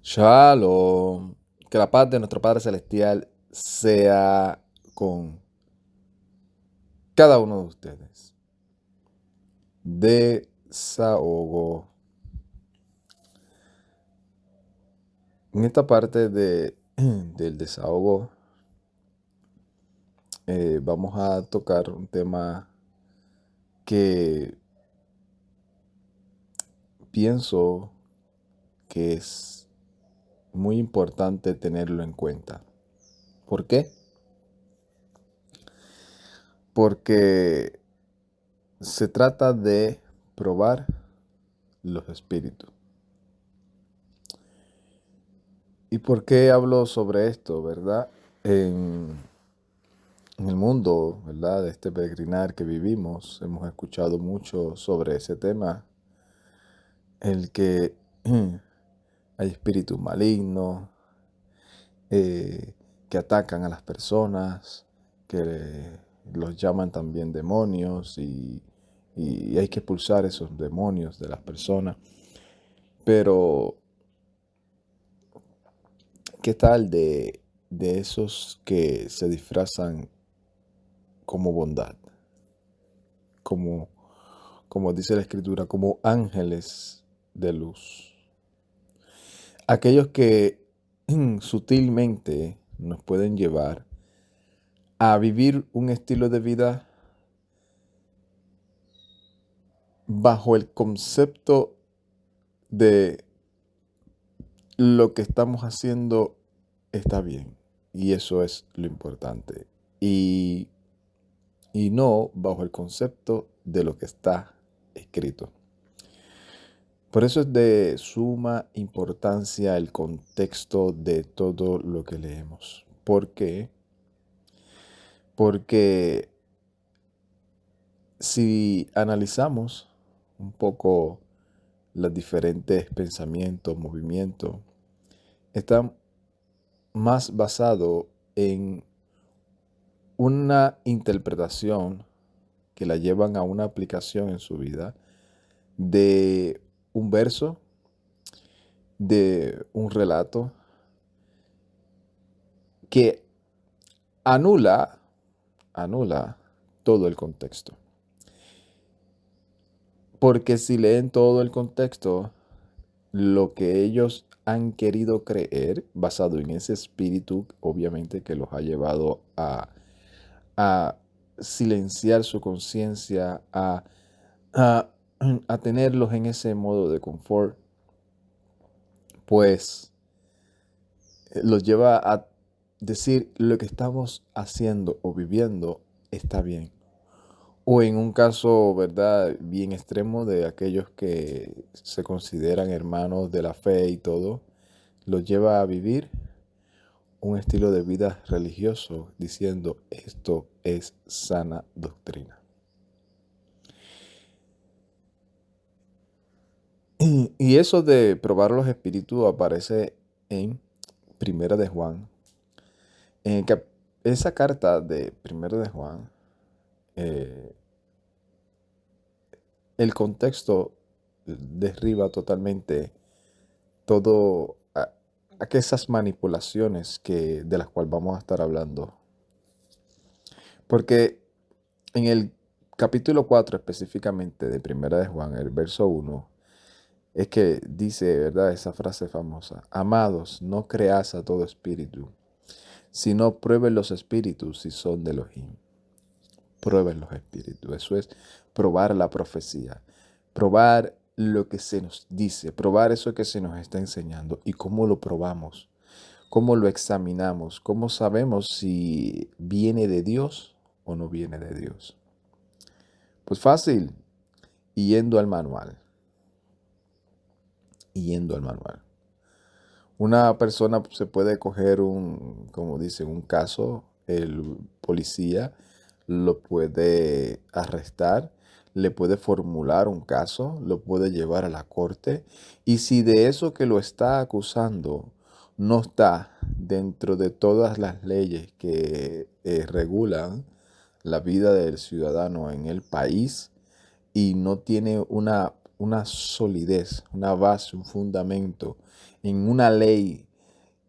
Shalom. Que la paz de nuestro Padre Celestial sea con cada uno de ustedes. Desahogo. En esta parte del desahogo vamos a tocar un tema que pienso que es muy importante tenerlo en cuenta. ¿Por qué? Porque se trata de probar los espíritus. ¿Y por qué hablo sobre esto, verdad? En el mundo, ¿verdad? De este peregrinar que vivimos, hemos escuchado mucho sobre ese tema, el que hay espíritus malignos, que atacan a las personas, que los llaman también demonios y hay que expulsar esos demonios de las personas. Pero, ¿qué tal de esos que se disfrazan como bondad? Como, como dice la Escritura, como ángeles de luz. Aquellos que sutilmente nos pueden llevar a vivir un estilo de vida bajo el concepto de lo que estamos haciendo está bien. Y eso es lo importante. Y, y no bajo el concepto de lo que está escrito. Por eso es de suma importancia el contexto de todo lo que leemos. ¿Por qué? Porque si analizamos un poco los diferentes pensamientos, movimientos, están más basados en una interpretación que la llevan a una aplicación en su vida de un verso, de un relato que anula todo el contexto. Porque si leen todo el contexto, lo que ellos han querido creer, basado en ese espíritu, obviamente que los ha llevado a silenciar su conciencia, a, a tenerlos en ese modo de confort, pues los lleva a decir lo que estamos haciendo o viviendo está bien. O en un caso, ¿verdad?, bien extremo de aquellos que se consideran hermanos de la fe y todo, los lleva a vivir un estilo de vida religioso diciendo esto es sana doctrina. Y eso de probar los espíritus aparece en Primera de Juan. Esa carta de Primera de Juan, el contexto derriba totalmente todo aquellas manipulaciones de las cuales vamos a estar hablando. Porque en el capítulo 4 específicamente de Primera de Juan, el verso 1, es que dice, ¿verdad?, esa frase famosa: amados, no creas a todo espíritu, sino prueben los espíritus si son de Elohim. Prueben los espíritus. Eso es probar la profecía, probar lo que se nos dice, probar eso que se nos está enseñando. ¿Y cómo lo probamos? ¿Cómo lo examinamos? ¿Cómo sabemos si viene de Dios o no viene de Dios? Pues fácil, yendo al manual. Yendo al manual. Una persona se puede coger como dicen, un caso, el policía lo puede arrestar, le puede formular un caso, lo puede llevar a la corte, y si de eso que lo está acusando no está dentro de todas las leyes que regulan la vida del ciudadano en el país y no tiene una una solidez, una base, un fundamento en una ley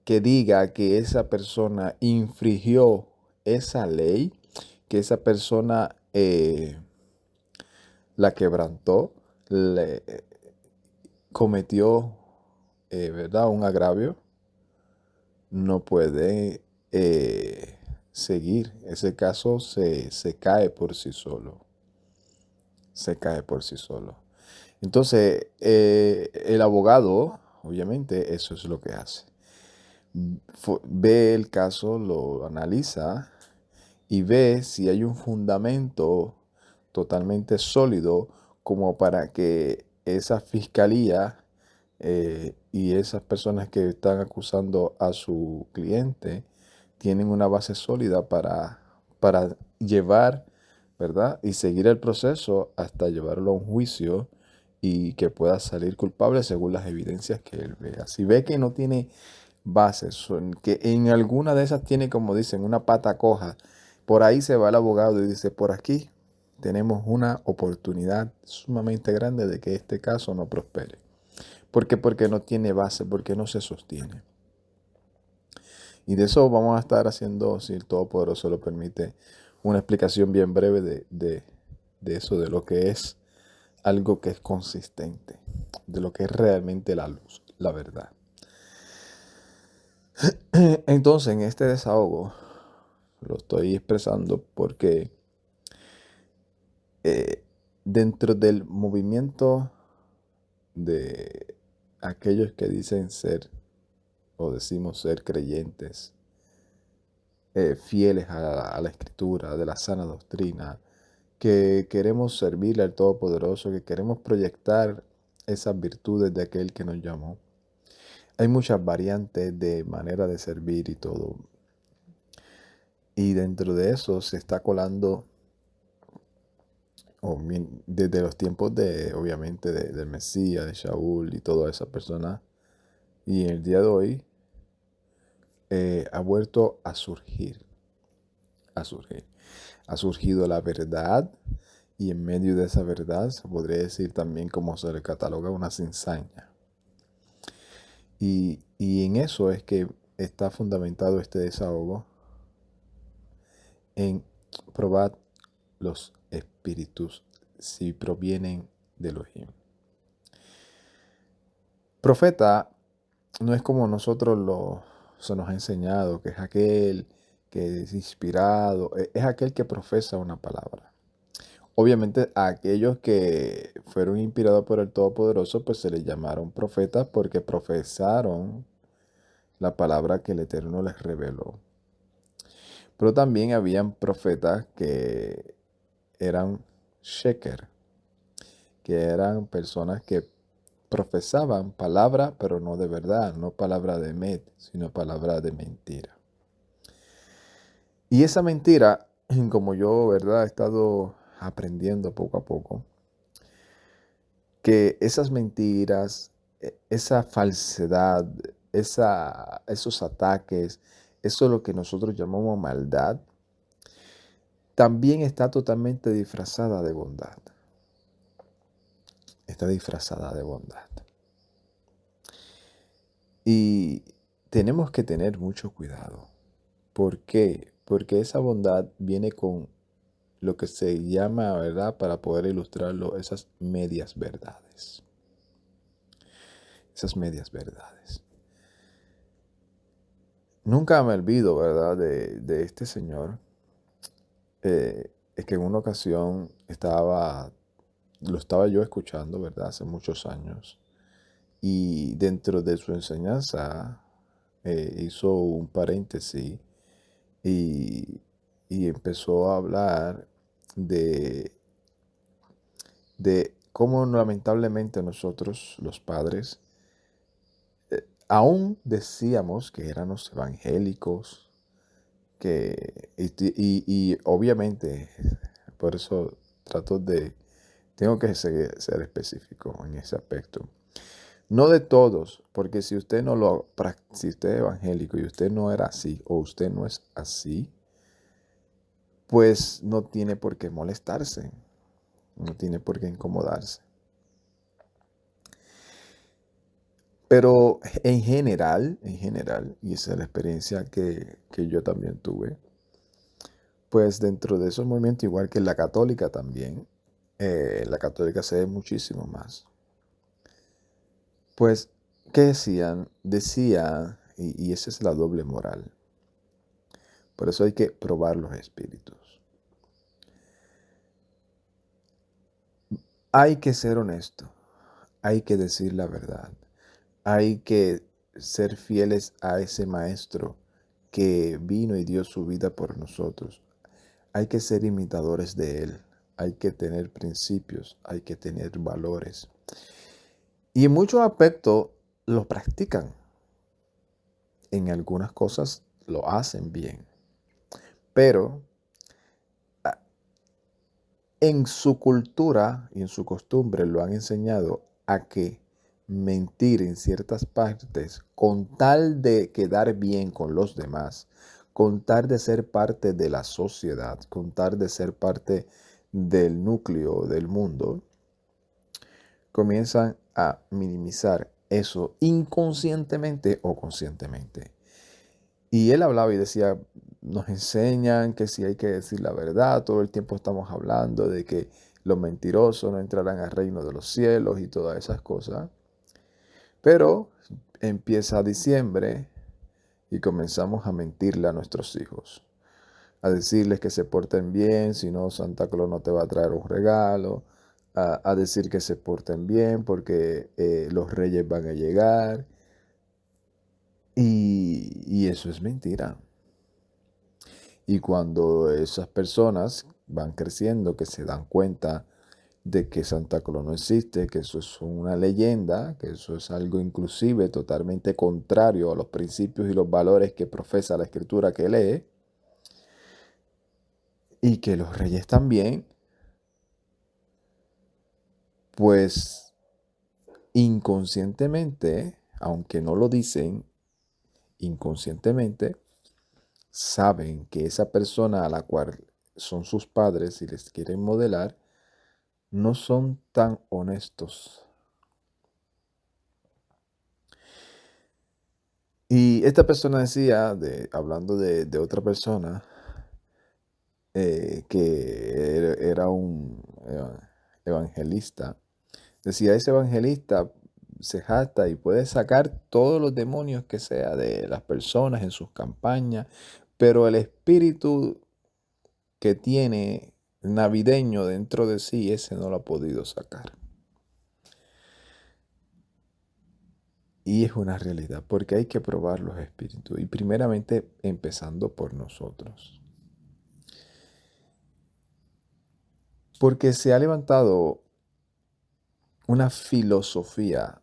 que diga que esa persona infringió esa ley, que esa persona la quebrantó, le cometió, ¿verdad?, un agravio, no puede seguir. Ese caso se cae por sí solo. Se cae por sí solo. Entonces, el abogado, obviamente, eso es lo que hace. Ve el caso, lo analiza y ve si hay un fundamento totalmente sólido como para que esa fiscalía y esas personas que están acusando a su cliente tienen una base sólida para llevar, ¿verdad? Y seguir el proceso hasta llevarlo a un juicio y que pueda salir culpable según las evidencias que él vea. Si ve que no tiene bases, que en alguna de esas tiene, como dicen, una pata coja, por ahí se va el abogado y dice, por aquí tenemos una oportunidad sumamente grande de que este caso no prospere. ¿Por qué? Porque no tiene base, porque no se sostiene. Y de eso vamos a estar haciendo, si el Todopoderoso lo permite, una explicación bien breve de eso, de lo que es algo que es consistente, de lo que es realmente la luz, la verdad. Entonces, en este desahogo, lo estoy expresando porque dentro del movimiento de aquellos que dicen ser o decimos ser creyentes, fieles a la escritura, de la sana doctrina, que queremos servirle al Todopoderoso, que queremos proyectar esas virtudes de aquel que nos llamó. Hay muchas variantes de manera de servir y todo. Y dentro de eso se está colando, desde los tiempos de, obviamente, del Mesías, de Shaul y todas esas personas. Y en el día de hoy ha vuelto a surgir, a surgir. Ha surgido la verdad y en medio de esa verdad se podría decir también como se le cataloga una cizaña. Y en eso es que está fundamentado este desahogo, en probar los espíritus si provienen de Elohim. Profeta no es como nosotros se nos ha enseñado, que es aquel que es inspirado, es aquel que profesa una palabra. Obviamente a aquellos que fueron inspirados por el Todopoderoso, pues se les llamaron profetas porque profesaron la palabra que el Eterno les reveló. Pero también habían profetas que eran sheker, que eran personas que profesaban palabra, pero no de verdad, no palabra de emet, sino palabra de mentira. Y esa mentira, como yo, ¿verdad?, he estado aprendiendo poco a poco, que esas mentiras, esa falsedad, esos ataques, eso es lo que nosotros llamamos maldad, también está totalmente disfrazada de bondad. Está disfrazada de bondad. Y tenemos que tener mucho cuidado. ¿Por qué? Porque esa bondad viene con lo que se llama, ¿verdad?, para poder ilustrarlo, esas medias verdades. Esas medias verdades. Nunca me olvido, ¿verdad?, de este señor. Es que en una ocasión lo estaba yo escuchando, ¿verdad?, hace muchos años. Y dentro de su enseñanza hizo un paréntesis y, y empezó a hablar de, de cómo lamentablemente nosotros, los padres, aún decíamos que éramos evangélicos, y obviamente, por eso tengo que ser específico en ese aspecto. No de todos, porque si usted si usted es evangélico y usted no era así, o usted no es así, pues no tiene por qué molestarse, no tiene por qué incomodarse. Pero en general, y esa es la experiencia que yo también tuve, pues dentro de esos movimientos, igual que en la católica también, la católica se ve muchísimo más. Pues, ¿qué decían? Decía, y esa es la doble moral, por eso hay que probar los espíritus. Hay que ser honesto, hay que decir la verdad, hay que ser fieles a ese maestro que vino y dio su vida por nosotros. Hay que ser imitadores de él, hay que tener principios, hay que tener valores. Y en muchos aspectos lo practican, en algunas cosas lo hacen bien, pero en su cultura y en su costumbre lo han enseñado a que mentir en ciertas partes con tal de quedar bien con los demás, con tal de ser parte de la sociedad, con tal de ser parte del núcleo del mundo, comienzan a minimizar eso inconscientemente o conscientemente. Y él hablaba y decía, nos enseñan que si hay que decir la verdad, todo el tiempo estamos hablando de que los mentirosos no entrarán al reino de los cielos y todas esas cosas. Pero empieza diciembre y comenzamos a mentirle a nuestros hijos, a decirles que se porten bien, si no Santa Claus no te va a traer un regalo, a decir que se porten bien porque los reyes van a llegar. Y eso es mentira. Y cuando esas personas van creciendo, que se dan cuenta de que Santa Claus no existe, que eso es una leyenda, que eso es algo inclusive totalmente contrario a los principios y los valores que profesa la escritura que lee, y que los reyes también, pues inconscientemente, aunque no lo dicen, inconscientemente, saben que esa persona a la cual son sus padres y les quieren modelar, no son tan honestos. Y esta persona decía, hablando de otra persona, que era un evangelista, decía, ese evangelista se jacta y puede sacar todos los demonios que sea de las personas en sus campañas, pero el espíritu que tiene navideño dentro de sí, ese no lo ha podido sacar. Y es una realidad, porque hay que probar los espíritus, y primeramente empezando por nosotros. Porque se ha levantado una filosofía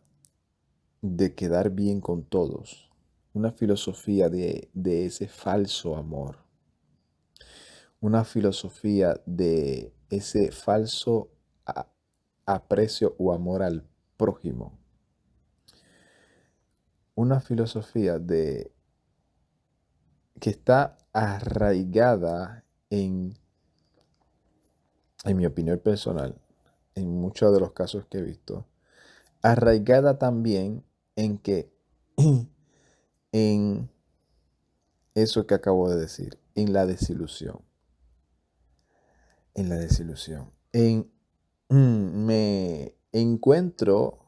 de quedar bien con todos, una filosofía de ese falso amor, una filosofía de ese falso aprecio o amor al prójimo, una filosofía de que está arraigada en mi opinión personal, en muchos de los casos que he visto, arraigada también en que, en eso que acabo de decir, en la desilusión, en la desilusión, me encuentro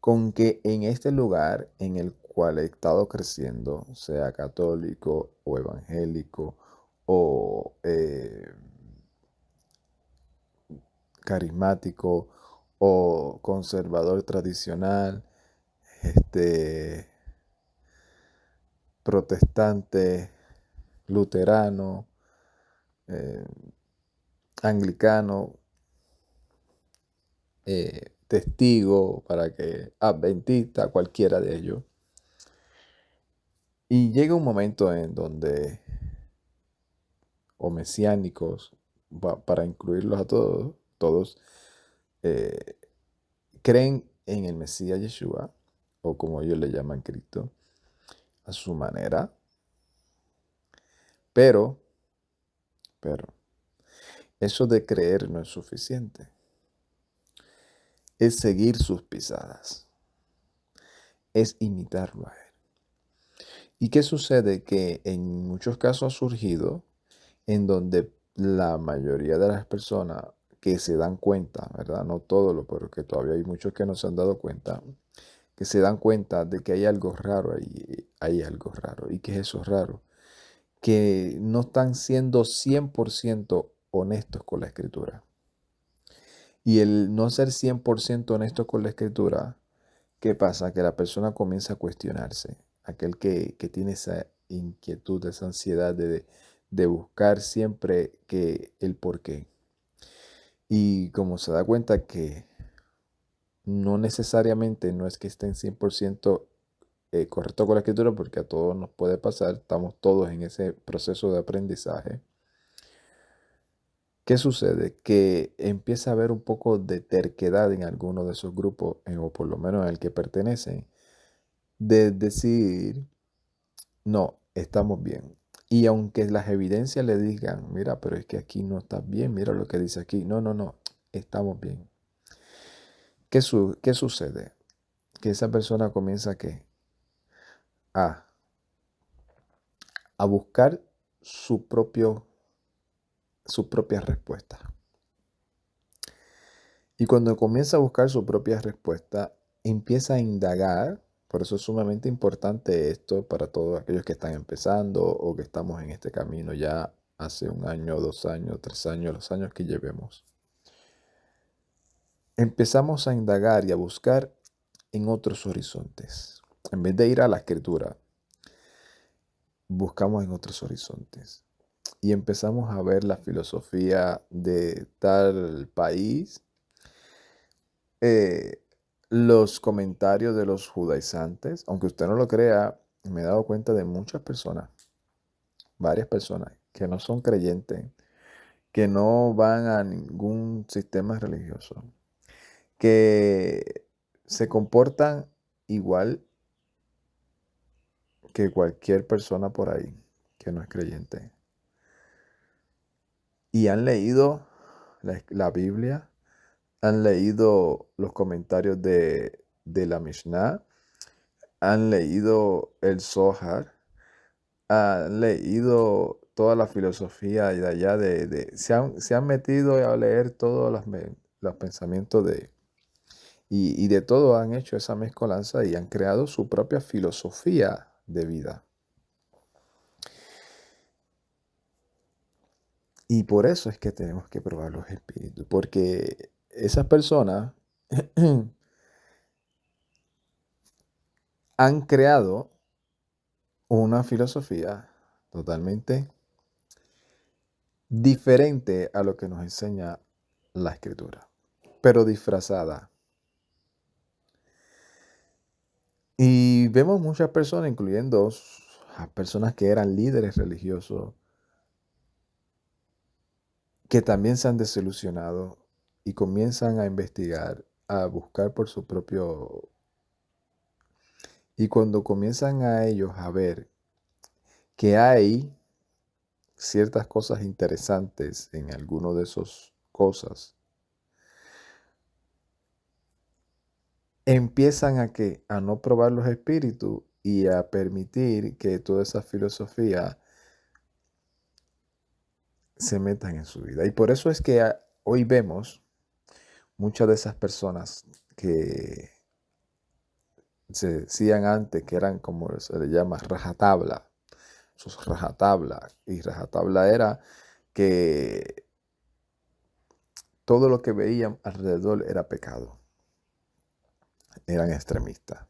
con que en este lugar en el cual he estado creciendo, sea católico o evangélico o carismático o conservador tradicional, este, protestante, luterano, eh, anglicano, testigo, para que adventista, cualquiera de ellos. Y llega un momento en donde, o mesiánicos, para incluirlos a todos, todos eh, creen en el Mesías Yeshua, o como ellos le llaman Cristo, a su manera, pero, pero, eso de creer no es suficiente. Es seguir sus pisadas. es imitarlo a Él. ¿Y qué sucede? Que en muchos casos ha surgido en donde la mayoría de las personas que se dan cuenta, ¿verdad? No todos, pero que todavía hay muchos que no se han dado cuenta, que se dan cuenta de que hay algo raro ahí, hay algo raro. ¿Y qué es eso raro? Que no están siendo 100% honestos con la escritura. Y el no ser 100% honesto con la escritura, ¿qué pasa? Que la persona comienza a cuestionarse. Aquel que tiene esa inquietud, esa ansiedad de buscar siempre el por qué. Y como se da cuenta que no necesariamente no es que estén 100% correcto con la escritura, porque a todos nos puede pasar, estamos todos en ese proceso de aprendizaje. ¿Qué sucede? Que empieza a haber un poco de terquedad en alguno de esos grupos, o por lo menos en el que pertenecen, de decir, no, estamos bien. Y aunque las evidencias le digan, mira, pero es que aquí no está bien, mira lo que dice aquí. No, no, no, estamos bien. ¿Qué sucede? Que esa persona comienza a, a buscar su propia respuesta. Y cuando comienza a buscar su propia respuesta, empieza a indagar. Por eso es sumamente importante esto para todos aquellos que están empezando o que estamos en este camino ya hace 1 año, 2 años, 3 años, los años que llevemos. Empezamos a indagar y a buscar en otros horizontes. En vez de ir a la escritura, buscamos en otros horizontes. Y empezamos a ver la filosofía de tal país, eh, los comentarios de los judaizantes. Aunque usted no lo crea, me he dado cuenta de muchas personas, varias personas, que no son creyentes, que no van a ningún sistema religioso, que se comportan igual que cualquier persona por ahí que no es creyente. Y han leído la Biblia, han leído los comentarios de la Mishnah, han leído el Zohar, han leído toda la filosofía de allá, se han metido a leer todos los pensamientos y de todo han hecho esa mezcolanza y han creado su propia filosofía de vida. Y por eso es que tenemos que probar los espíritus, porque esas personas han creado una filosofía totalmente diferente a lo que nos enseña la escritura, pero disfrazada. Y vemos muchas personas, incluyendo a personas que eran líderes religiosos, que también se han desilusionado y comienzan a investigar, a buscar por su propio... Y cuando comienzan a ellos a ver que hay ciertas cosas interesantes en alguno de esas cosas, empiezan a no probar los espíritus y a permitir que toda esa filosofía se metan en su vida. Y por eso es que hoy vemos muchas de esas personas que se decían antes que eran como se le llama rajatabla, sus rajatabla. Y rajatabla era que todo lo que veían alrededor era pecado. Eran extremistas.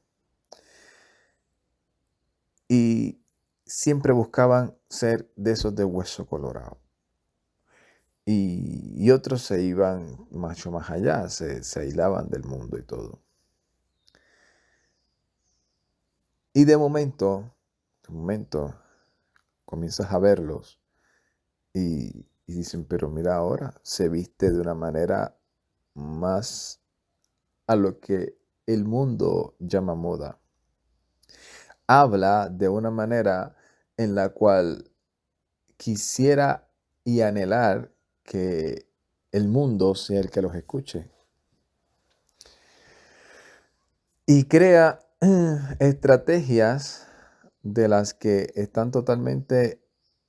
Y siempre buscaban ser de esos de hueso colorado. Y otros se iban mucho más allá, se aislaban del mundo y todo. Y de momento, comienzas a verlos y dicen, pero mira ahora, se viste de una manera más a lo que el mundo llama moda. Habla de una manera en la cual quisiera y anhelar que el mundo sea el que los escuche. Y crea Estrategias de las que están totalmente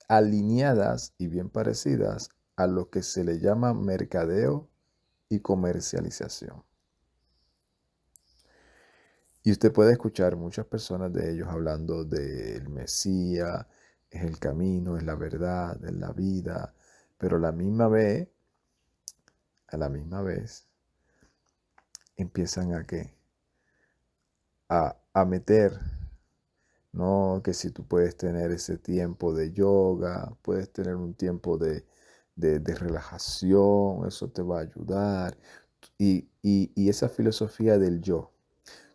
alineadas y bien parecidas a lo que se le llama mercadeo y comercialización. Y usted puede escuchar muchas personas de ellos hablando del Mesías, es el camino, es la verdad, es la vida, pero a la misma vez, empiezan a meter, ¿no? Que si tú puedes tener ese tiempo de yoga, puedes tener un tiempo de relajación, eso te va a ayudar. Y esa filosofía del yo.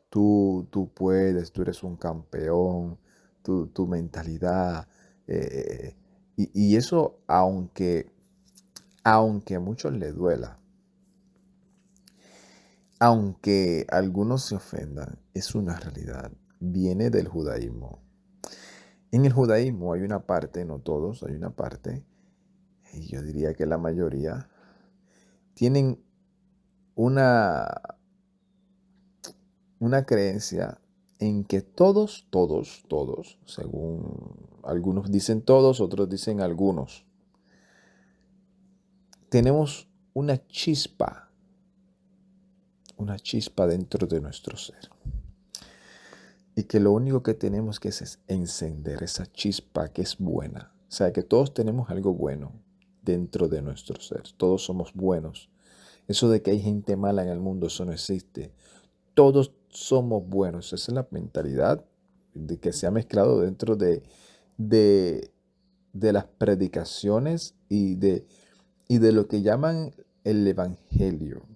Tú puedes, tú eres un campeón, tu mentalidad. eh, y eso, aunque a muchos les duela, aunque algunos se ofendan, es una realidad. Viene del judaísmo. En el judaísmo hay una parte, no todos, hay una parte, y yo diría que la mayoría, tienen una, una creencia en que todos, según algunos dicen todos, otros dicen algunos, tenemos una chispa dentro de nuestro ser. Y que lo único que tenemos que es encender esa chispa que es buena. O sea, que todos tenemos algo bueno dentro de nuestro ser. Todos somos buenos. Eso de que hay gente mala en el mundo, eso no existe. Todos somos buenos. Esa es la mentalidad de que se ha mezclado dentro de, de las predicaciones y de lo que llaman el evangelio.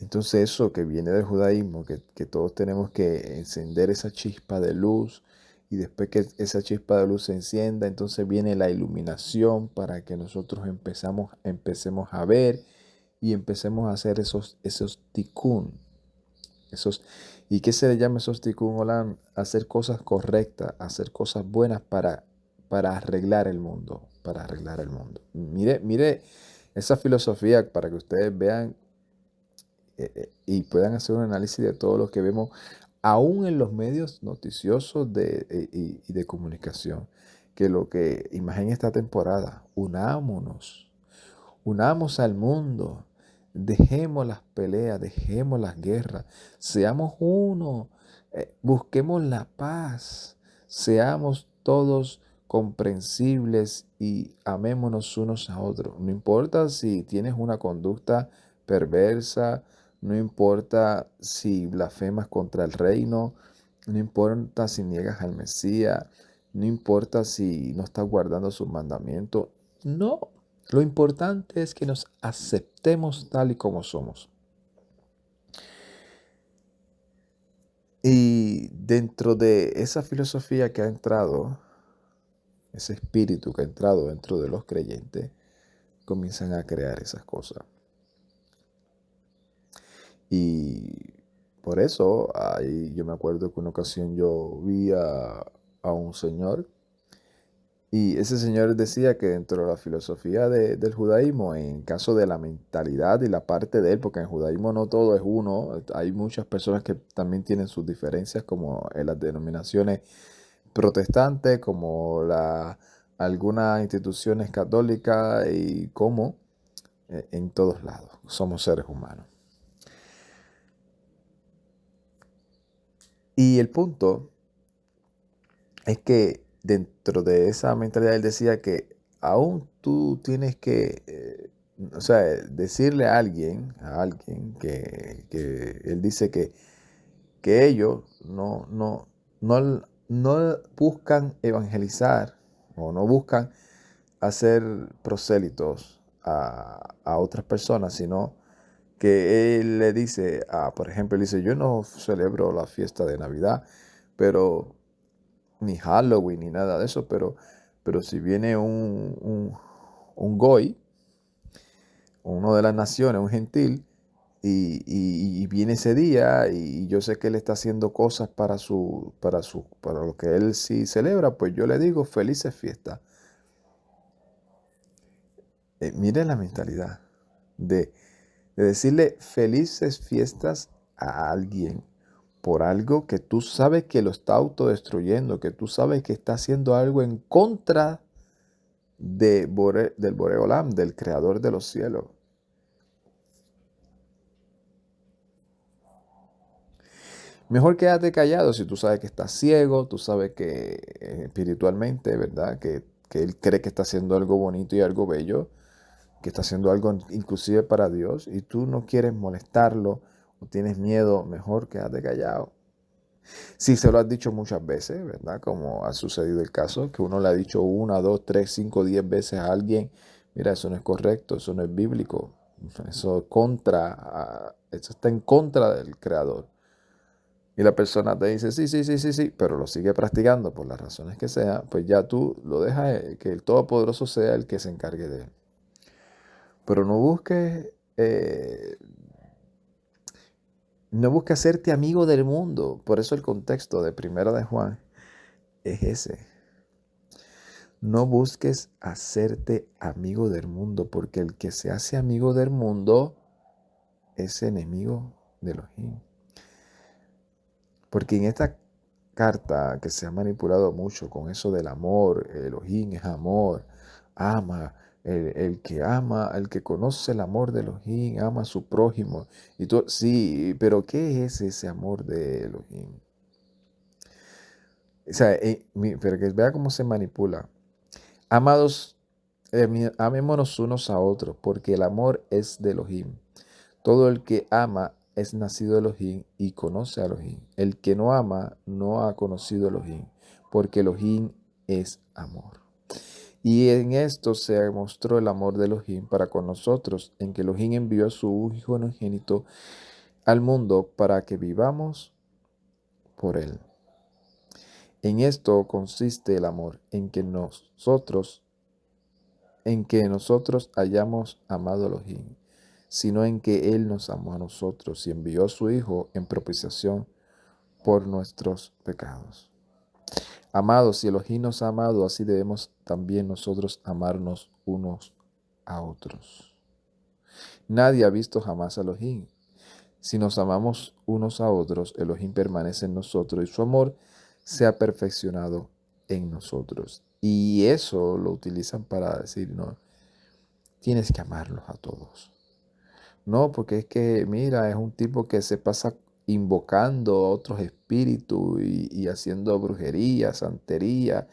Entonces eso que viene del judaísmo, que todos tenemos que encender esa chispa de luz y después que esa chispa de luz se encienda, entonces viene la iluminación para que nosotros empecemos a ver y empecemos a hacer esos tikkun. ¿Y qué se le llama esos tikkun olam? Hacer cosas correctas, hacer cosas buenas para arreglar el mundo, para arreglar el mundo. Mire esa filosofía para que ustedes vean y puedan hacer un análisis de todo lo que vemos, aún en los medios noticiosos y de comunicación, que lo que imaginen esta temporada, unamos al mundo, dejemos las peleas, dejemos las guerras, seamos uno, busquemos la paz, seamos todos comprensibles y amémonos unos a otros. No importa si tienes una conducta perversa, no importa si blasfemas contra el reino, no importa si niegas al Mesías, no importa si no estás guardando sus mandamientos. No, lo importante es que nos aceptemos tal y como somos. Y dentro de esa filosofía que ha entrado, ese espíritu que ha entrado dentro de los creyentes, comienzan a crear esas cosas. Y por eso, ahí yo me acuerdo que una ocasión yo vi a un señor y ese señor decía que dentro de la filosofía del judaísmo, en caso de la mentalidad y la parte de él, porque en el judaísmo no todo es uno, hay muchas personas que también tienen sus diferencias, como en las denominaciones protestantes, como algunas instituciones católicas y como en todos lados, somos seres humanos. Y el punto es que dentro de esa mentalidad él decía que aún tú tienes que, o sea, decirle a alguien que él dice que ellos no buscan evangelizar o no buscan hacer prosélitos a otras personas, sino que él le dice, por ejemplo, él dice, yo no celebro la fiesta de Navidad, pero ni Halloween, ni nada de eso, pero si viene un goy, uno de las naciones, un gentil, y viene ese día, y yo sé que él está haciendo cosas para lo que él sí celebra, pues yo le digo, felices fiestas. Mire la mentalidad de decirle felices fiestas a alguien por algo que tú sabes que lo está autodestruyendo, que tú sabes que está haciendo algo en contra del Boreolam, del creador de los cielos. Mejor quédate callado si tú sabes que estás ciego, tú sabes que espiritualmente, ¿verdad? Que él cree que está haciendo algo bonito y algo bello, que está haciendo algo inclusive para Dios, y tú no quieres molestarlo o tienes miedo, mejor quédate callado. Si se lo has dicho muchas veces, ¿verdad? Como ha sucedido el caso, que uno le ha dicho 1, 2, 3, 5, 10 veces a alguien, mira, eso no es correcto, eso no es bíblico, eso está en contra del Creador. Y la persona te dice, sí, sí, sí, sí, sí, pero lo sigue practicando por las razones que sea, pues ya tú lo dejas que el Todopoderoso sea el que se encargue de él. Pero no busques hacerte amigo del mundo. Por eso el contexto de Primera de Juan es ese. No busques hacerte amigo del mundo, porque el que se hace amigo del mundo es enemigo de Elohim. Porque en esta carta que se ha manipulado mucho con eso del amor, Elohim es amor, ama, el que conoce el amor de Elohim, ama a su prójimo. Y tú, sí, pero ¿qué es ese amor de Elohim? O sea, pero que vea cómo se manipula. Amados, amémonos unos a otros, porque el amor es de Elohim. Todo el que ama es nacido de Elohim y conoce a Elohim. El que no ama no ha conocido a Elohim, porque Elohim es amor. Y en esto se demostró el amor de Elohim para con nosotros, en que Elohim envió a su Hijo unigénito al mundo para que vivamos por él. En esto consiste el amor, en que nosotros hayamos amado a Elohim, sino en que Él nos amó a nosotros y envió a su Hijo en propiciación por nuestros pecados. Amados, si Elohim nos ha amado, así debemos también nosotros amarnos unos a otros. Nadie ha visto jamás a Elohim. Si nos amamos unos a otros, Elohim permanece en nosotros y su amor se ha perfeccionado en nosotros. Y eso lo utilizan para decir, no, tienes que amarlos a todos. No, porque es que, mira, es un tipo que se pasa invocando a otros espíritus y haciendo brujería, santería,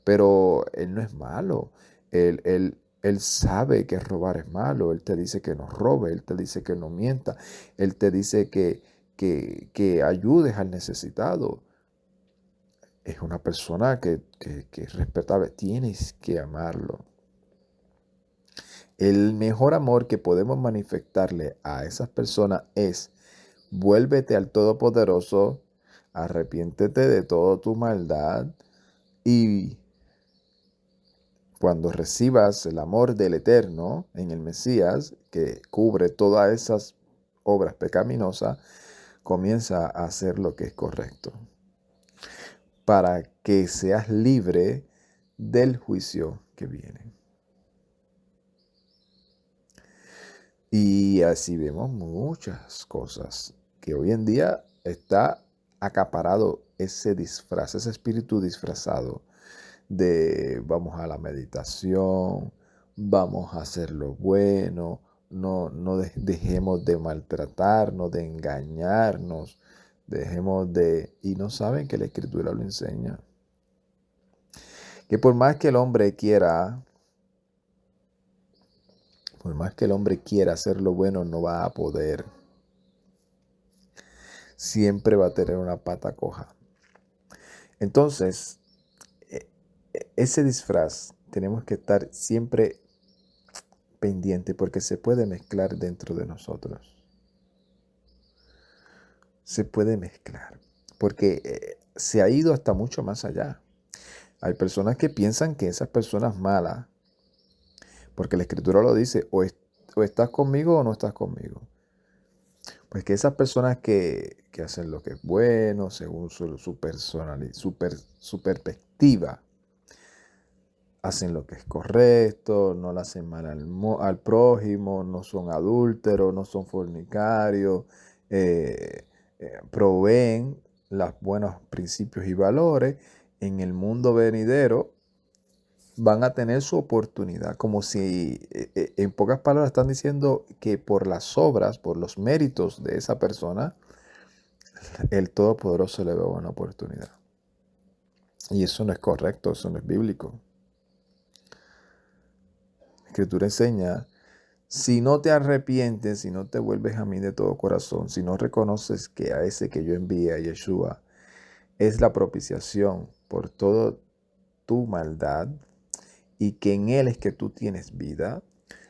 pero él no es malo. Él sabe que robar es malo. Él te dice que no robe, él te dice que no mienta, él te dice que ayudes al necesitado. Es una persona que es respetable. Tienes que amarlo. El mejor amor que podemos manifestarle a esas personas es: vuélvete al Todopoderoso, arrepiéntete de toda tu maldad y cuando recibas el amor del Eterno en el Mesías, que cubre todas esas obras pecaminosas, comienza a hacer lo que es correcto para que seas libre del juicio que viene. Y así vemos muchas cosas que hoy en día está acaparado ese disfraz, ese espíritu disfrazado de vamos a la meditación, vamos a hacer lo bueno, no dejemos de maltratarnos, de engañarnos, y no saben que la Escritura lo enseña. Que por más que el hombre quiera hacer lo bueno, no va a poder. Siempre va a tener una pata coja. Entonces, ese disfraz tenemos que estar siempre pendiente porque se puede mezclar dentro de nosotros. Se puede mezclar porque se ha ido hasta mucho más allá. Hay personas que piensan que esas personas malas, porque la Escritura lo dice, o estás conmigo o no estás conmigo. Pues que esas personas que hacen lo que es bueno, según su personalidad, su perspectiva, hacen lo que es correcto, no le hacen mal al prójimo, no son adúlteros, no son fornicarios, proveen los buenos principios y valores, en el mundo venidero van a tener su oportunidad. Como si, en pocas palabras, están diciendo que por las obras, por los méritos de esa persona, el Todopoderoso le ve una oportunidad. Y eso no es correcto, eso no es bíblico. La Escritura enseña, si no te arrepientes, si no te vuelves a mí de todo corazón, si no reconoces que a ese que yo envié, a Yeshua, es la propiciación por toda tu maldad y que en él es que tú tienes vida,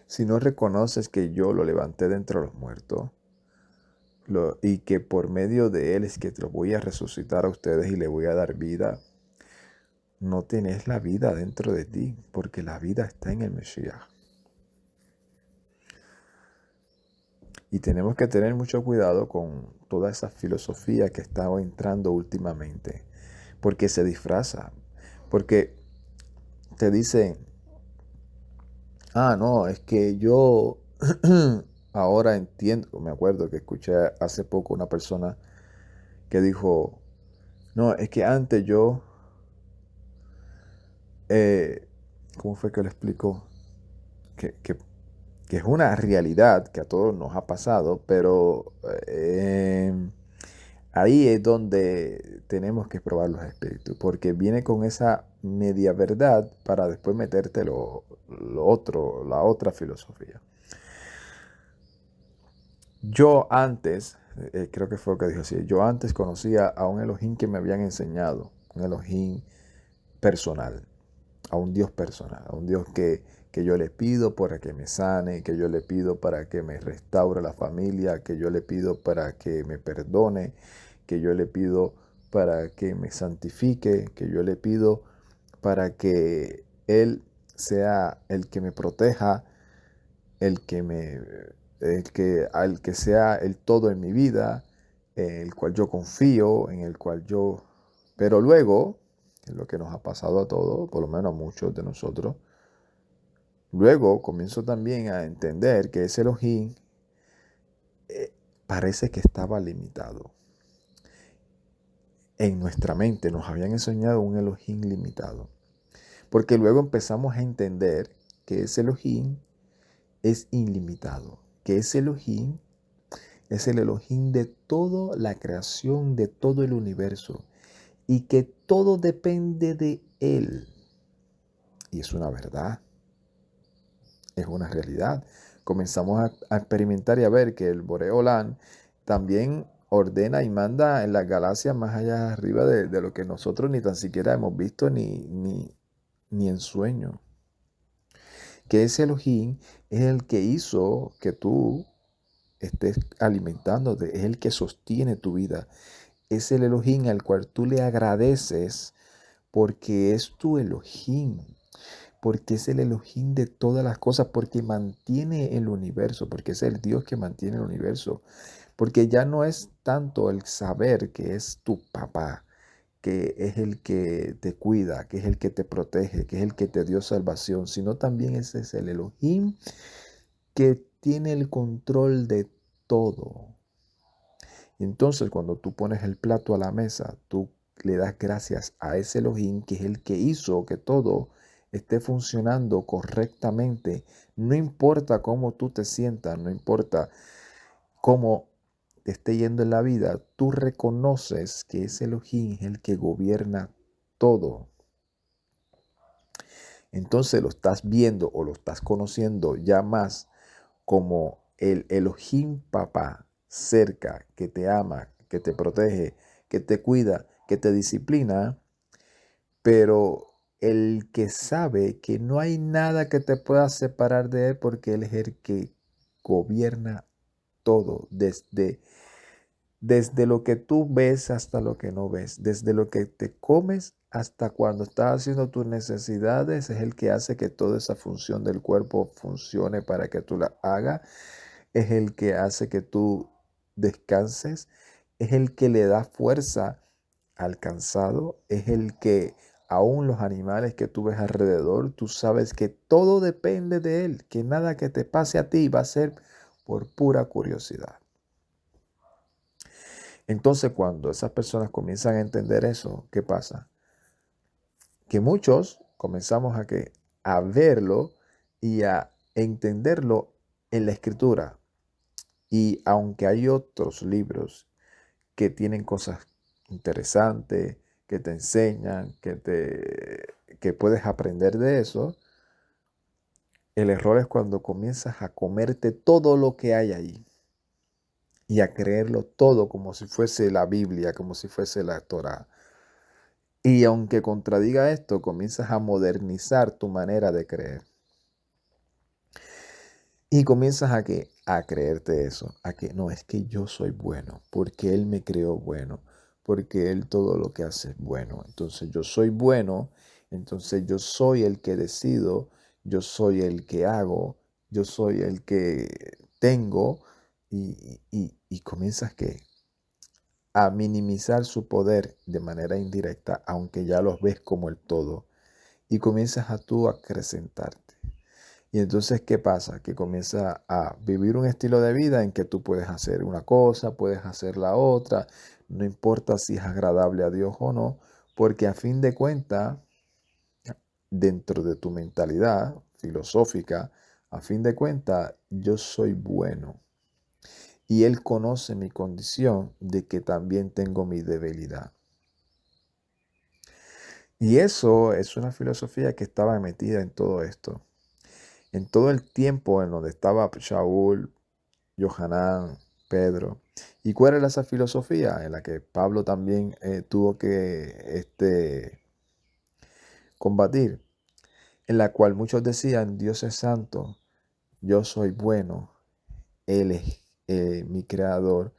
si no reconoces que yo lo levanté de entre los muertos y que por medio de él es que te lo voy a resucitar a ustedes y le voy a dar vida, no tienes la vida dentro de ti, porque la vida está en el Mesías. Y tenemos que tener mucho cuidado con toda esa filosofía que está entrando últimamente, porque se disfraza, porque te dicen, no, es que yo ahora entiendo. Me acuerdo que escuché hace poco una persona que dijo, no, es que antes yo, ¿cómo fue que lo explicó? Que es una realidad que a todos nos ha pasado, pero ahí es donde tenemos que probar los espíritus, porque viene con esa media verdad para después meterte lo otro, la otra filosofía. Yo antes, creo que fue lo que dijo así, yo antes conocía a un Elohim que me habían enseñado, un Elohim personal, a un Dios personal, a un Dios que yo le pido para que me sane, que yo le pido para que me restaure la familia, que yo le pido para que me perdone, que yo le pido para que me santifique, que yo le pido para que Él sea el que me proteja, el que me, al que sea el todo en mi vida, en el cual yo confío, en el cual yo, pero luego, que es lo que nos ha pasado a todos, por lo menos a muchos de nosotros, luego comienzo también a entender que ese Elohim parece que estaba limitado. En nuestra mente nos habían enseñado un Elohim limitado, porque luego empezamos a entender que ese Elohim es ilimitado, que ese Elohim es el Elohim de toda la creación, de todo el universo, y que todo depende de Él. Y es una verdad, es una realidad. Comenzamos a experimentar y a ver que el Boreolán también ordena y manda en las galaxias más allá arriba de lo que nosotros ni tan siquiera hemos visto ni en sueño. Que ese Elohim es el que hizo que tú estés alimentándote, es el que sostiene tu vida. Es el Elohim al cual tú le agradeces porque es tu Elohim, porque es el Elohim de todas las cosas, porque mantiene el universo, porque es el Dios que mantiene el universo, porque ya no es tanto el saber que es tu papá, que es el que te cuida, que es el que te protege, que es el que te dio salvación, sino también ese es el Elohim que tiene el control de todo. Y entonces cuando tú pones el plato a la mesa, tú le das gracias a ese Elohim que es el que hizo que todo esté funcionando correctamente. No importa cómo tú te sientas, no importa cómo te esté yendo en la vida, tú reconoces que ese Elohim es el que gobierna todo. Entonces lo estás viendo o lo estás conociendo ya más como el Elohim Papá cerca, que te ama, que te protege, que te cuida, que te disciplina, pero el que sabe que no hay nada que te pueda separar de Él porque Él es el que gobierna todo, desde lo que tú ves hasta lo que no ves, desde lo que te comes hasta cuando estás haciendo tus necesidades, es el que hace que toda esa función del cuerpo funcione para que tú la hagas, es el que hace que tú descanses, es el que le da fuerza al cansado, es el que aún los animales que tú ves alrededor, tú sabes que todo depende de él, que nada que te pase a ti va a ser por pura curiosidad. Entonces, cuando esas personas comienzan a entender eso, ¿qué pasa? Que muchos comenzamos a verlo y a entenderlo en la escritura. Y aunque hay otros libros que tienen cosas interesantes, que te enseñan, que puedes aprender de eso, el error es cuando comienzas a comerte todo lo que hay ahí y a creerlo todo como si fuese la Biblia, como si fuese la Torá. Y aunque contradiga esto, comienzas a modernizar tu manera de creer. Y comienzas a creerte eso, a que no, es que yo soy bueno, porque Él me creó bueno, porque Él todo lo que hace es bueno. Entonces yo soy bueno, entonces yo soy el que decido, yo soy el que hago, yo soy el que tengo, y comienzas a minimizar su poder de manera indirecta, aunque ya los ves como el todo, y comienzas a tú a acrecentarte. Y entonces, ¿qué pasa? Que comienza a vivir un estilo de vida en que tú puedes hacer una cosa, puedes hacer la otra, no importa si es agradable a Dios o no, porque a fin de cuentas, dentro de tu mentalidad filosófica, a fin de cuentas, yo soy bueno. Y Él conoce mi condición de que también tengo mi debilidad. Y eso es una filosofía que estaba metida en todo esto. En todo el tiempo en donde estaba Shaul, Johanán, Pedro. ¿Y cuál era esa filosofía en la que Pablo también tuvo que combatir? En la cual muchos decían, Dios es santo, yo soy bueno, Él es mi creador,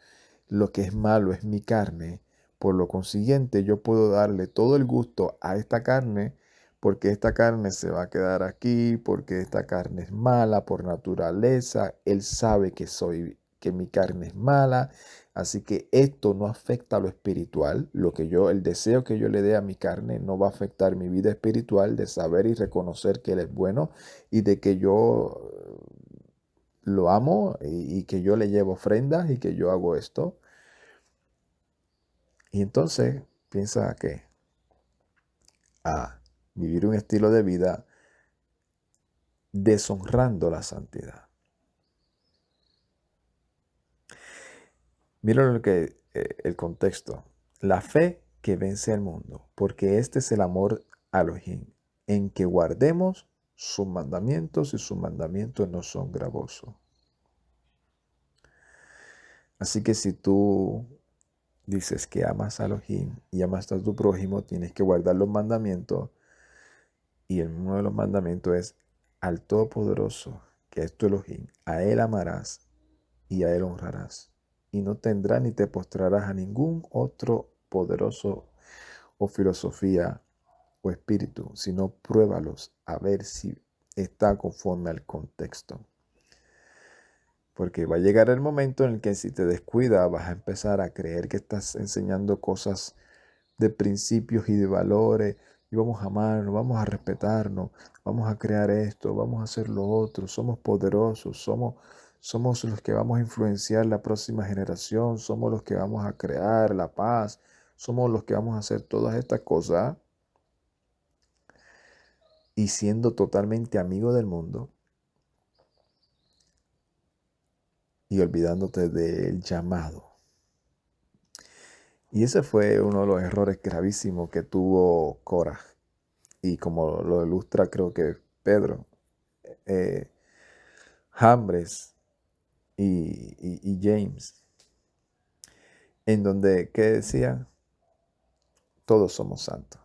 lo que es malo es mi carne, por lo consiguiente yo puedo darle todo el gusto a esta carne, porque esta carne se va a quedar aquí, porque esta carne es mala por naturaleza, Él sabe que mi carne es mala, así que esto no afecta a lo espiritual, el deseo que yo le dé a mi carne no va a afectar mi vida espiritual de saber y reconocer que Él es bueno y de que yo lo amo y que yo le llevo ofrendas y que yo hago esto. Y entonces piensa que a vivir un estilo de vida deshonrando la santidad. Mira el contexto. La fe que vence al mundo, porque este es el amor a Elohim, en que guardemos sus mandamientos y sus mandamientos no son gravosos. Así que si tú dices que amas a Elohim y amas a tu prójimo, tienes que guardar los mandamientos. Y uno de los mandamientos es al Todopoderoso, que es tu Elohim, a Él amarás y a Él honrarás. Y no tendrás ni te postrarás a ningún otro poderoso o filosofía o espíritu, sino pruébalos a ver si está conforme al contexto. Porque va a llegar el momento en el que si te descuidas vas a empezar a creer que estás enseñando cosas de principios y de valores, y vamos a amarnos, vamos a respetarnos, vamos a crear esto, vamos a hacer lo otro, somos poderosos, somos los que vamos a influenciar la próxima generación, somos los que vamos a crear la paz, somos los que vamos a hacer todas estas cosas, y siendo totalmente amigo del mundo y olvidándote del llamado. Y ese fue uno de los errores gravísimos que tuvo Korah. Y como lo ilustra creo que Pedro, Jambres y James, en donde, ¿qué decía? Todos somos santos.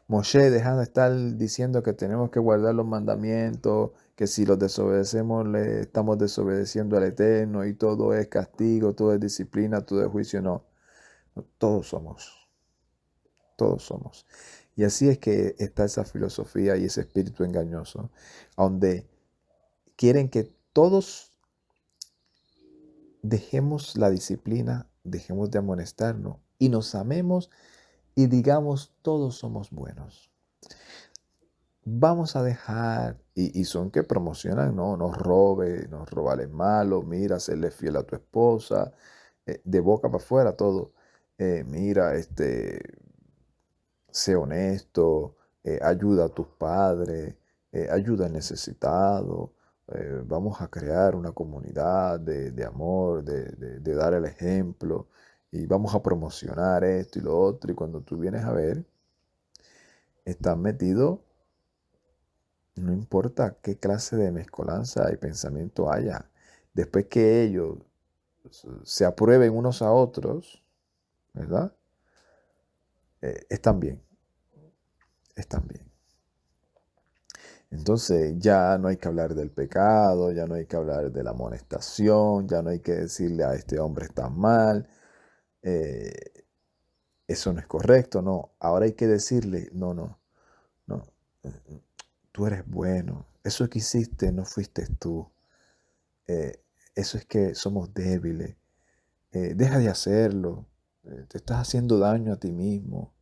Moshe dejando de estar diciendo que tenemos que guardar los mandamientos, que si los desobedecemos le estamos desobedeciendo al Eterno y todo es castigo, todo es disciplina, todo es juicio. No, todos somos, todos somos. Y así es que está esa filosofía y ese espíritu engañoso, donde quieren que todos dejemos la disciplina, dejemos de amonestarnos y nos amemos y digamos todos somos buenos. Vamos a dejar, y son que promocionan, no robe, no robales malo, mira, serle fiel a tu esposa, de boca para afuera todo. Mira, sé honesto, ayuda a tus padres, ayuda al necesitado. Vamos a crear una comunidad de amor, de dar el ejemplo y vamos a promocionar esto y lo otro. Y cuando tú vienes a ver, estás metido, no importa qué clase de mezcolanza y pensamiento haya, después que ellos se aprueben unos a otros, ¿verdad? Están bien, están bien. Entonces ya no hay que hablar del pecado, ya no hay que hablar de la amonestación, ya no hay que decirle a este hombre está mal, eh, eso no es correcto, no. Ahora hay que decirle, no, no, no, tú eres bueno, eso que hiciste no fuiste tú, eh, eso es que somos débiles, deja de hacerlo, te estás haciendo daño a ti mismo.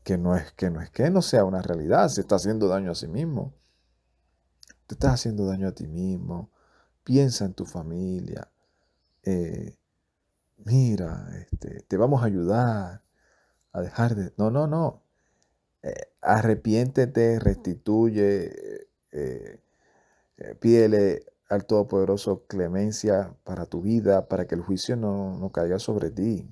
Que no sea una realidad, se está haciendo daño a sí mismo. Te estás haciendo daño a ti mismo. Piensa en tu familia. eh, Mira, te vamos a ayudar a dejar de... No, no, no. Arrepiéntete, restituye, pídele al Todopoderoso clemencia para tu vida, para que el juicio no caiga sobre ti.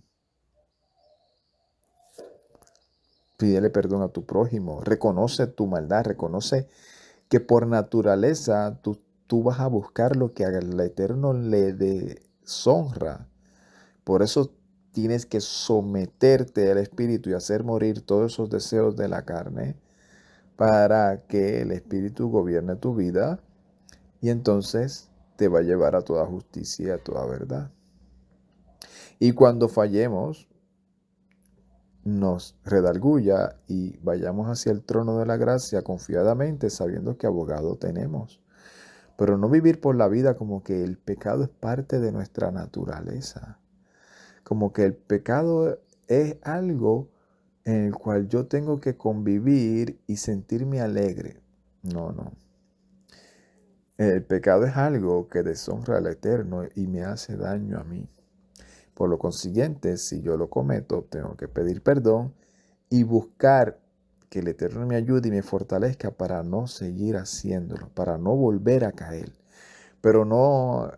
Pídele perdón a tu prójimo. Reconoce tu maldad, reconoce que por naturaleza tú vas a buscar lo que al Eterno le deshonra. Por eso tienes que someterte al Espíritu y hacer morir todos esos deseos de la carne para que el Espíritu gobierne tu vida y entonces te va a llevar a toda justicia y a toda verdad. Y cuando fallemos, nos redarguya y vayamos hacia el trono de la gracia confiadamente, sabiendo que abogado tenemos. Pero no vivir por la vida como que el pecado es parte de nuestra naturaleza. Como que el pecado es algo en el cual yo tengo que convivir y sentirme alegre. No, no. El pecado es algo que deshonra al Eterno y me hace daño a mí. Por lo consiguiente, si yo lo cometo, tengo que pedir perdón y buscar que el Eterno me ayude y me fortalezca para no seguir haciéndolo, para no volver a caer. Pero no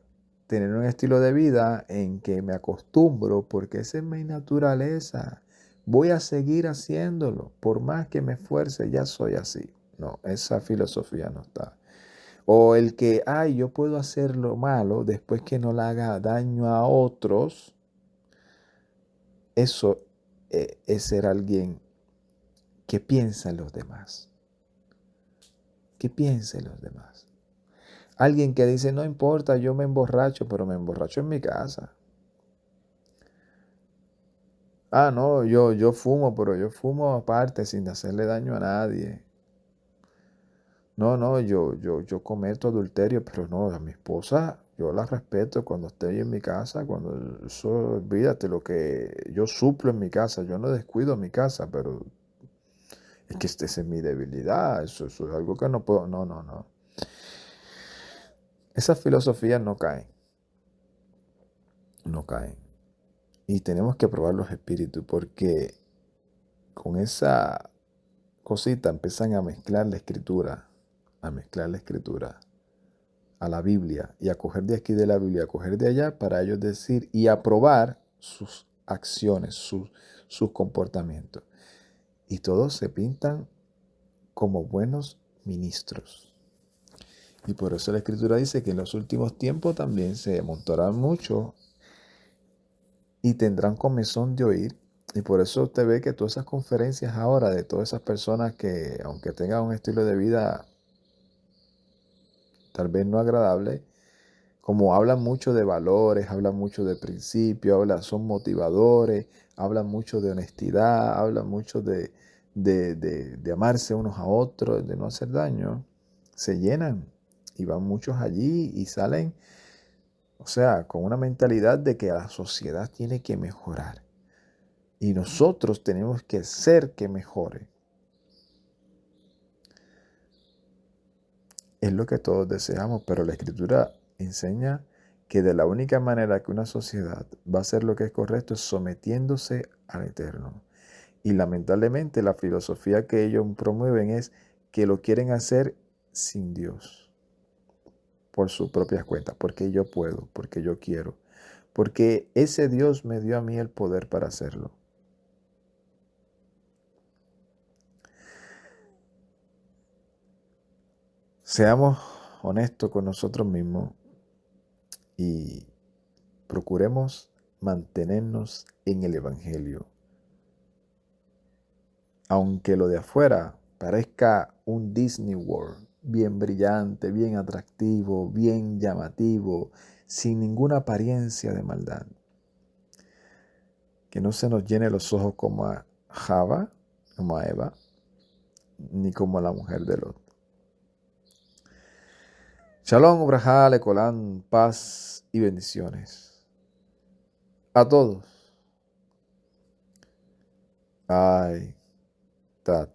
tener un estilo de vida en que me acostumbro porque esa es mi naturaleza. Voy a seguir haciéndolo. Por más que me esfuerce, ya soy así. No, esa filosofía no está. O el que, ay, yo puedo hacer lo malo después que no le haga daño a otros. Eso es ser alguien que piensa en los demás. Que piensa en los demás. Alguien que dice, no importa, yo me emborracho, pero me emborracho en mi casa. Ah, no, yo fumo, pero yo fumo aparte, sin hacerle daño a nadie. No, no, yo cometo adulterio, pero no, a mi esposa yo la respeto cuando esté en mi casa, cuando eso, olvídate lo que yo suplo en mi casa, yo no descuido mi casa, pero es que esa es mi debilidad, eso es algo que no puedo, no, no, no. Esas filosofías no caen, no caen. Y tenemos que probar los espíritus porque con esa cosita empiezan a mezclar la escritura a la Biblia y a coger de aquí de la Biblia, a coger de allá para ellos decir y aprobar sus acciones, sus comportamientos. Y todos se pintan como buenos ministros. Y por eso la escritura dice que en los últimos tiempos también se montarán muchos y tendrán comezón de oír. Y por eso usted ve que todas esas conferencias ahora de todas esas personas que, aunque tengan un estilo de vida tal vez no agradable, como hablan mucho de valores, hablan mucho de principios, son motivadores, hablan mucho de honestidad, hablan mucho de amarse unos a otros, de no hacer daño, se llenan y van muchos allí y salen, o sea, con una mentalidad de que la sociedad tiene que mejorar y nosotros tenemos que ser que mejore. Es lo que todos deseamos, pero la Escritura enseña que de la única manera que una sociedad va a hacer lo que es correcto es sometiéndose al Eterno. Y lamentablemente la filosofía que ellos promueven es que lo quieren hacer sin Dios, por sus propias cuentas, porque yo puedo, porque yo quiero, porque ese Dios me dio a mí el poder para hacerlo. Seamos honestos con nosotros mismos y procuremos mantenernos en el Evangelio. Aunque lo de afuera parezca un Disney World, bien brillante, bien atractivo, bien llamativo, sin ninguna apariencia de maldad. Que no se nos llene los ojos como a Java, como a Eva, ni como a la mujer de Lot. Shalom, Ubrajá, Lecolán, paz y bendiciones. A todos. Ay, Tat.